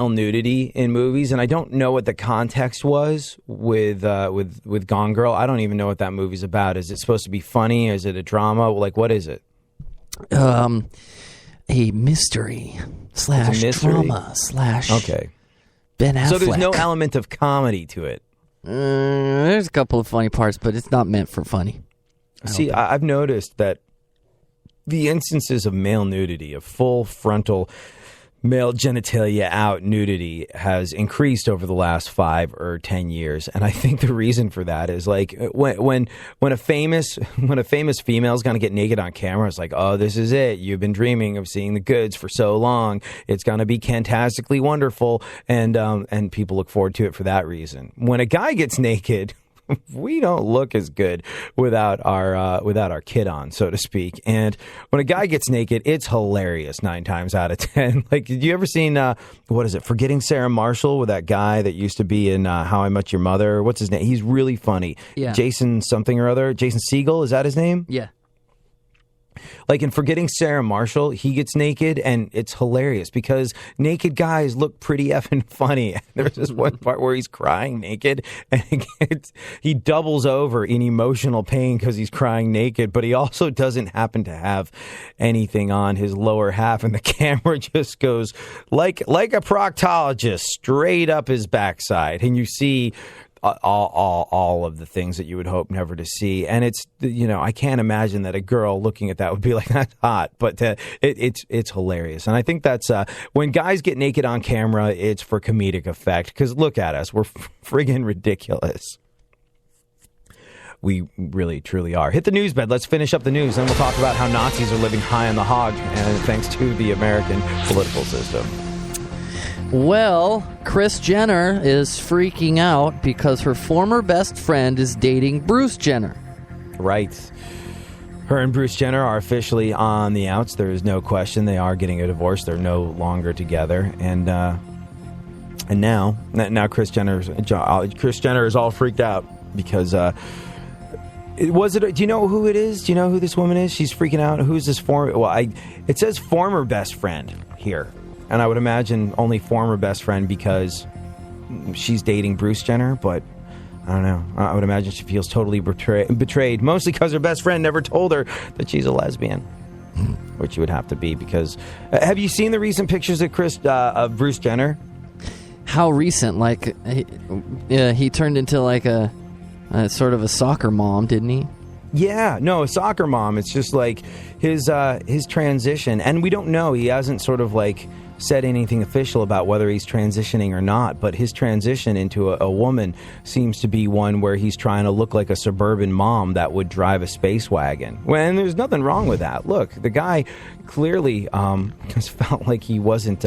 nudity in movies, and I don't know what the context was with Gone Girl. I don't even know what that movie's about. Is it supposed to be funny? Is it a drama? Like, what is it? A mystery slash drama slash okay. Ben Affleck. So there's no element of comedy to it. There's a couple of funny parts, but it's not meant for funny. See, I've noticed that the instances of male nudity, of full frontal male genitalia out nudity, has increased over the last 5 or 10 years, and I think the reason for that is like when a famous female is going to get naked on camera, it's like, oh, this is it. You've been dreaming of seeing the goods for so long. It's going to be fantastically wonderful, and people look forward to it for that reason. When a guy gets naked, we don't look as good without our kid on, so to speak. And when a guy gets naked, it's hilarious 9 times out of 10. Like, did you ever seen what is it? Forgetting Sarah Marshall, with that guy that used to be in How I Met Your Mother? What's his name? He's really funny. Yeah. Jason something or other. Jason Segel, is that his name? Yeah. Like in Forgetting Sarah Marshall, he gets naked, and it's hilarious because naked guys look pretty effing funny. There's this one part where he's crying naked, and he doubles over in emotional pain because he's crying naked, but he also doesn't happen to have anything on his lower half, and the camera just goes like a proctologist straight up his backside, and you see all of the things that you would hope never to see. And it's, I can't imagine that a girl looking at that would be like, that's hot, but it's hilarious. And I think that's when guys get naked on camera, it's for comedic effect, because look at us, we're friggin' ridiculous. We really, truly are. Hit the news bed. Let's finish up the news, and we'll talk about how Nazis are living high on the hog, and thanks to the American political system. Well, Kris Jenner is freaking out because her former best friend is dating Bruce Jenner. Right. Her and Bruce Jenner are officially on the outs. There is no question they are getting a divorce. They're no longer together. And now Kris Jenner is all freaked out because do you know who it is? Do you know who this woman is? She's freaking out. Who's this former? Well, it says former best friend here. And I would imagine only former best friend because she's dating Bruce Jenner, but I don't know. I would imagine she feels totally betrayed, mostly because her best friend never told her that she's a lesbian, which you would have to be because... have you seen the recent pictures of Bruce Jenner? How recent? Like, he turned into like a sort of a soccer mom, didn't he? Yeah, no, a soccer mom. It's just like his transition. And we don't know. He hasn't sort of like said anything official about whether he's transitioning or not, but his transition into a woman seems to be one where he's trying to look like a suburban mom that would drive a space wagon. And there's nothing wrong with that. Look, the guy clearly just felt like he wasn't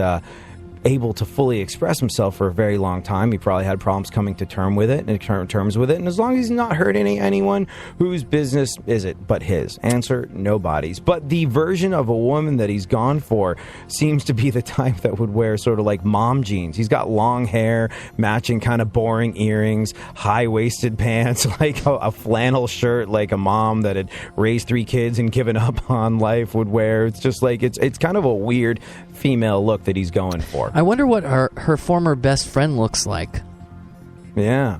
able to fully express himself for a very long time. He probably had problems coming to terms with it, and as long as he's not hurting anyone, whose business is it but his? Answer, nobody's. But the version of a woman that he's gone for seems to be the type that would wear sort of like mom jeans. He's got long hair, matching kind of boring earrings, high-waisted pants, like a flannel shirt like a mom that had raised 3 kids and given up on life would wear. It's just like, it's kind of a weird female look that he's going for. I wonder what her former best friend looks like. Yeah.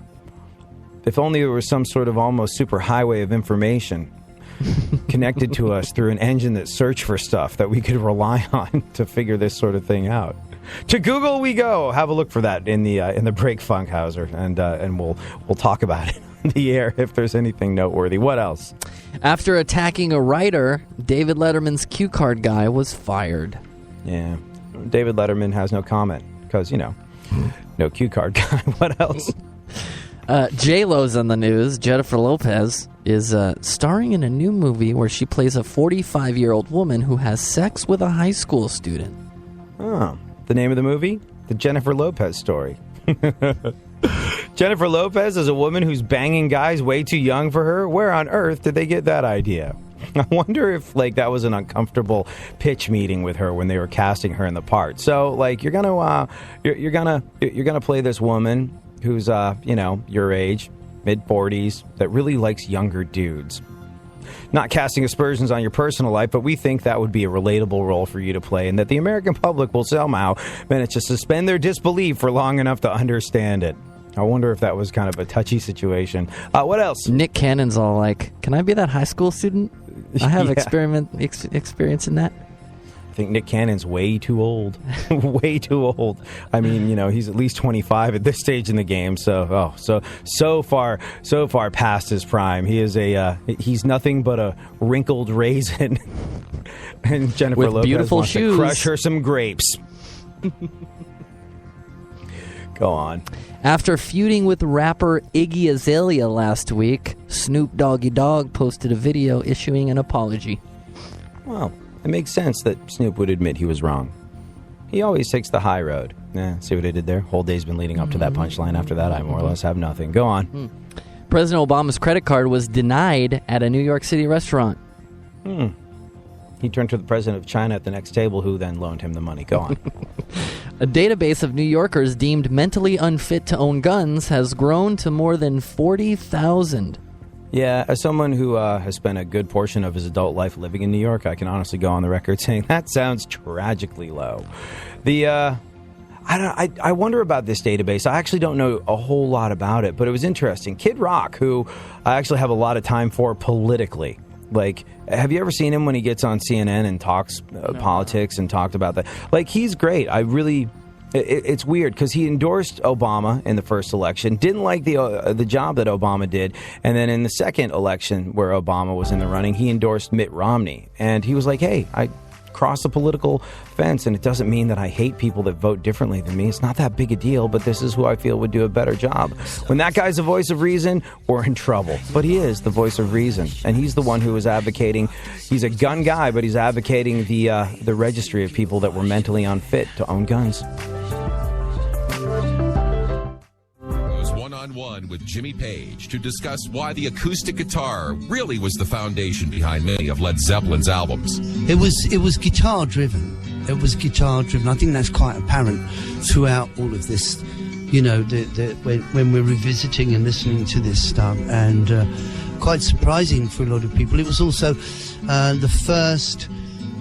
If only there was some sort of almost super highway of information connected to us through an engine that searched for stuff that we could rely on to figure this sort of thing out. To Google we go. Have a look for that in the break, Funkhauser, and we'll talk about it on the air if there's anything noteworthy. What else? After attacking a writer, David Letterman's cue card guy was fired. Yeah. David Letterman has no comment because, no cue card guy. What else? J-Lo's on the news. Jennifer Lopez is starring in a new movie where she plays a 45-year-old woman who has sex with a high school student. Oh, the name of the movie? The Jennifer Lopez Story. Jennifer Lopez is a woman who's banging guys way too young for her. Where on earth did they get that idea? I wonder if that was an uncomfortable pitch meeting with her when they were casting her in the part. So you're gonna play this woman who's your age, mid-40s, that really likes younger dudes. not casting aspersions on your personal life, but we think that would be a relatable role for you to play, and that the American public will somehow manage to suspend their disbelief for long enough to understand it. I wonder if that was kind of a touchy situation. What else? Nick Cannon's all like, can I be that high school student? I have experience in that. I think Nick Cannon's way too old. Way too old. I mean, he's at least 25 at this stage in the game. So far past his prime. He is he's nothing but a wrinkled raisin. And Jennifer with Lopez beautiful wants shoes. to crush her some grapes. Go on. After feuding with rapper Iggy Azalea last week, Snoop Doggy Dogg posted a video issuing an apology. Well, it makes sense that Snoop would admit he was wrong. He always takes the high road. See what I did there? Whole day's been leading up to that punchline. After that, I more or less have nothing. Go on. President Obama's credit card was denied at a New York City restaurant. He turned to the president of China at the next table, who then loaned him the money. Go on. A database of New Yorkers deemed mentally unfit to own guns has grown to more than 40,000. Yeah, as someone who has spent a good portion of his adult life living in New York, I can honestly go on the record saying that sounds tragically low. I wonder about this database. I actually don't know a whole lot about it, but it was interesting. Kid Rock, who I actually have a lot of time for politically. Like, have you ever seen him when he gets on CNN and talks politics and talked about that? Like, he's great. It's weird because he endorsed Obama in the first election, didn't like the job that Obama did, and then in the second election where Obama was in the running, he endorsed Mitt Romney. And he was like, hey, I crossed the political fence, and it doesn't mean that I hate people that vote differently than me. It's not that big a deal, but this is who I feel would do a better job. When that guy's the voice of reason, we're in trouble. But he is the voice of reason, and he's the one who is advocating. He's a gun guy, but he's advocating the registry of people that were mentally unfit to own guns. One with Jimmy Page to discuss why the acoustic guitar really was the foundation behind many of Led Zeppelin's albums. It was guitar driven. It was guitar driven. I think that's quite apparent throughout all of this. When we're revisiting and listening to this stuff, and quite surprising for a lot of people. It was also the first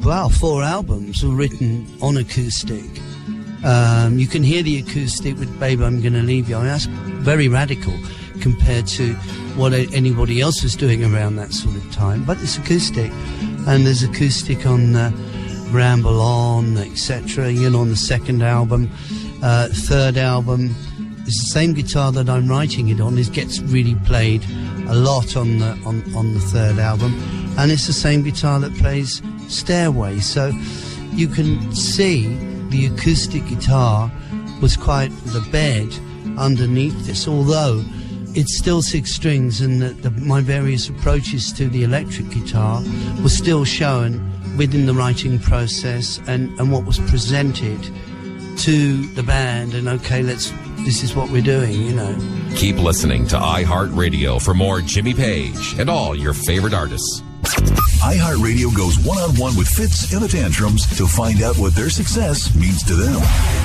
4 albums were written on acoustic. You can hear the acoustic with Babe, I'm Gonna Leave You. I mean, that's very radical compared to what anybody else was doing around that sort of time. But it's acoustic, and there's acoustic on Ramble On, etc. On the second album. Third album, it's the same guitar that I'm writing it on. It gets really played a lot on the third album, and it's the same guitar that plays Stairway. So you can see the acoustic guitar was quite the bed underneath this, although it's still 6 strings, and my various approaches to the electric guitar were still shown within the writing process and what was presented to the band, and this is what we're doing, Keep listening to iHeartRadio for more Jimmy Page and all your favorite artists. iHeartRadio goes one-on-one with Fitz in the Tantrums to find out what their success means to them.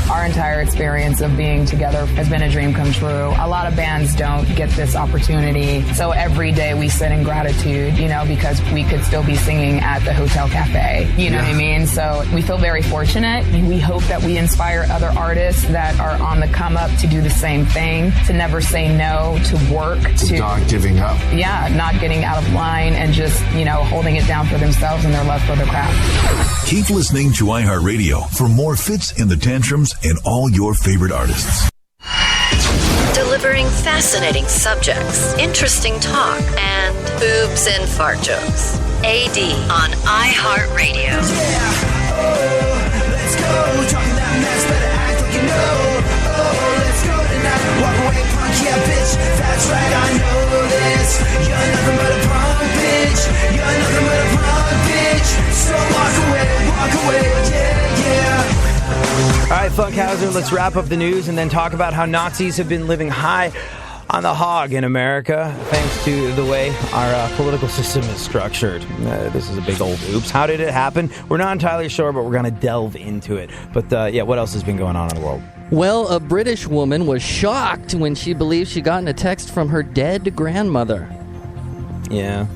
Our entire experience of being together has been a dream come true. A lot of bands don't get this opportunity. So every day we sit in gratitude, because we could still be singing at the Hotel Cafe. You know what I mean? So we feel very fortunate. We hope that we inspire other artists that are on the come up to do the same thing, to never say no, to work, to not giving up. Yeah, not getting out of line and just, holding it down for themselves and their love for their craft. Keep listening to iHeartRadio for more Fitz in the Tantrums and all your favorite artists. Delivering fascinating subjects, interesting talk, and boobs and fart jokes. AD on iHeartRadio. Yeah, let's go. Talking that mess, better act like you know. Let's go tonight. Walk away, punk, yeah, bitch. That's right, I know this. You're nothing but a punk, bitch. You're nothing but a punk, bitch. So walk away, yeah. All right, Funkhauser, let's wrap up the news and then talk about how Nazis have been living high on the hog in America, thanks to the way our political system is structured. This is a big old oops. How did it happen? We're not entirely sure, but we're going to delve into it. But what else has been going on in the world? Well, a British woman was shocked when she believed she'd gotten a text from her dead grandmother. Yeah.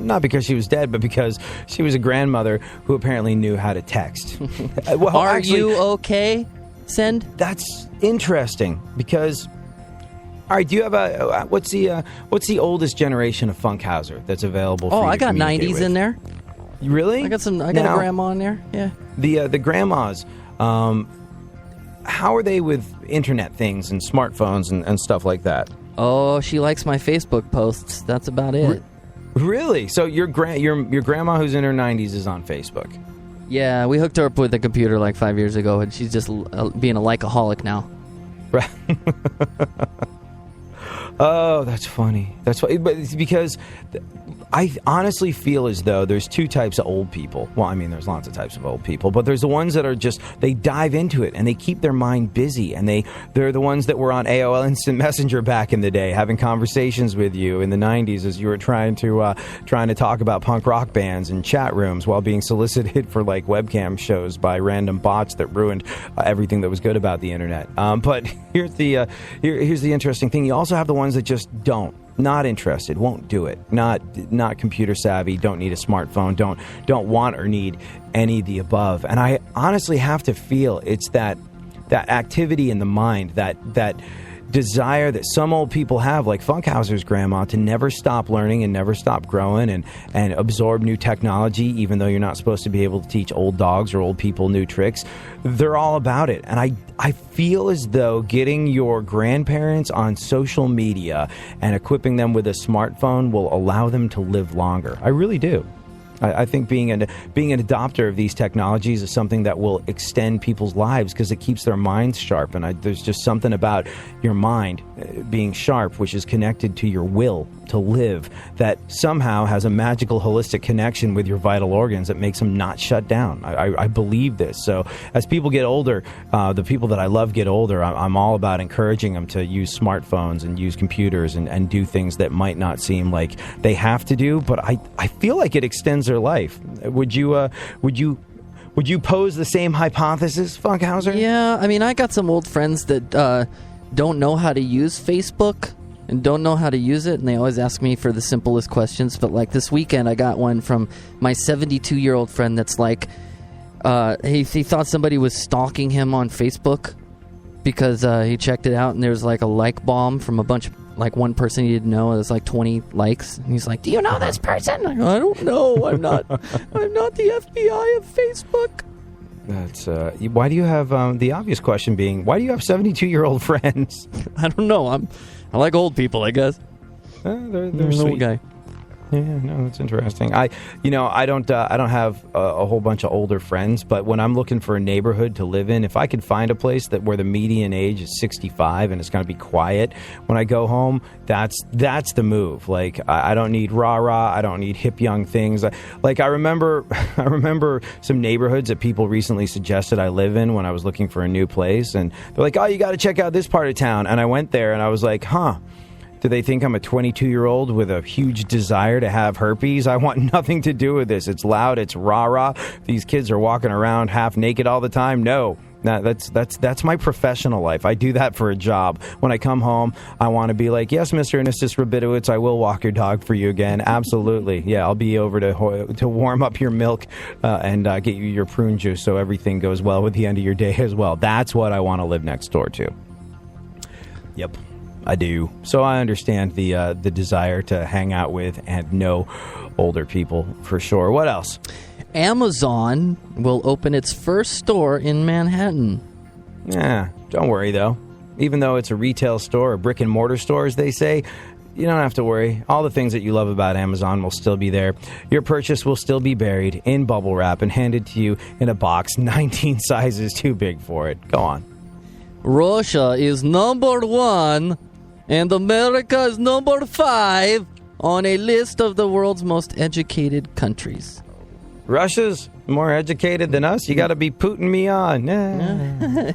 not because she was dead, but because she was a grandmother who apparently knew how to text. Well, Are actually, you okay? Send. That's interesting because. All right, do you have what's the oldest generation of Funkhauser that's available for Oh, you I to got communicate 90s with? in there. Really? I got a grandma in there. Yeah. The grandmas, how are they with internet things and smartphones and stuff like that? Oh, she likes my Facebook posts. That's about it. Really? So your grandma who's in her 90s is on Facebook? Yeah, we hooked her up with a computer like 5 years ago, and she's just being a likeaholic now. Right. Oh, that's funny. That's funny. But it's because I honestly feel as though there's two types of old people. Well, I mean, there's lots of types of old people, but there's the ones that are just, they dive into it and they keep their mind busy, and they're the ones that were on AOL Instant Messenger back in the day, having conversations with you in the 90s as you were trying to talk about punk rock bands in chat rooms while being solicited for like webcam shows by random bots that ruined everything that was good about the internet. But here's the interesting thing. You also have the ones that just not interested, won't do it, not computer savvy, don't need a smartphone, don't want or need any of the above. And I honestly have to feel it's that activity in the mind, that desire that some old people have, like Funkhauser's grandma, to never stop learning and never stop growing and absorb new technology, even though you're not supposed to be able to teach old dogs or old people new tricks. They're all about it. And I feel as though getting your grandparents on social media and equipping them with a smartphone will allow them to live longer. I really do. I think being an adopter of these technologies is something that will extend people's lives because it keeps their minds sharp. And there's just something about your mind being sharp, which is connected to your will to live, that somehow has a magical holistic connection with your vital organs that makes them not shut down. I believe this. So as people get older, the people that I love get older, I'm all about encouraging them to use smartphones and use computers and do things that might not seem like they have to do, but I feel like it extends their life. Would you pose the same hypothesis, Funkhauser? Yeah, I mean, I got some old friends that don't know how to use Facebook and don't know how to use it, and they always ask me for the simplest questions. But like this weekend, I got one from my 72-year-old friend that's like, he thought somebody was stalking him on Facebook because he checked it out, and there's like a like bomb from a bunch of, like, one person he didn't know. It was like 20 likes, and he's like, "Do you know this person?" I go, "I don't know. I'm not the FBI of Facebook." That's why do you have the obvious question being, why do you have 72-year-old friends? I don't know. I like old people, I guess. They're I'm an sweet. old guy. Yeah, no, that's interesting. I don't have a whole bunch of older friends, but when I'm looking for a neighborhood to live in, if I could find a place where the median age is 65 and it's going to be quiet when I go home, that's the move. Like, I don't need rah-rah, I don't need hip young things. Like, I remember some neighborhoods that people recently suggested I live in when I was looking for a new place, and they're like, "Oh, you got to check out this part of town." And I went there and I was like, huh. Do they think I'm a 22-year-old with a huge desire to have herpes? I want nothing to do with this. It's loud. It's rah-rah. These kids are walking around half naked all the time. No, that's my professional life. I do that for a job. When I come home, I want to be like, "Yes, Mr. and Mrs. Rabinowitz, I will walk your dog for you again. Absolutely. Yeah, I'll be over to warm up your milk and get you your prune juice so everything goes well with the end of your day as well." That's what I want to live next door to. Yep. I do. So I understand the desire to hang out with and know older people for sure. What else? Amazon will open its first store in Manhattan. Yeah, don't worry though. Even though it's a retail store, a brick and mortar store, as they say, you don't have to worry. All the things that you love about Amazon will still be there. Your purchase will still be buried in bubble wrap and handed to you in a box 19 sizes too big for it. Go on. Russia is number 1. And America is number 5 on a list of the world's most educated countries. Russia's more educated than us? You got to be Putin me on. Nah.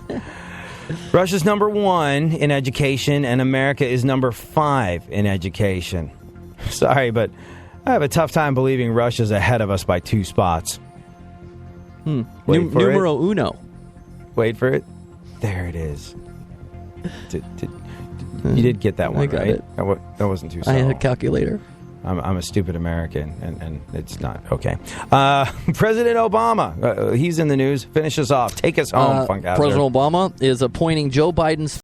Russia's number 1 in education, and America is number 5 in education. Sorry, but I have a tough time believing Russia's ahead of us by 2 spots. Numero uno. Wait for it. There it is. You did get that one, I got right? it. That wasn't too I subtle. had a calculator. I'm a stupid American, and it's not okay. President Obama, he's in the news. Finish us off. Take us home, Funkhauser. President Obama is appointing Joe Biden's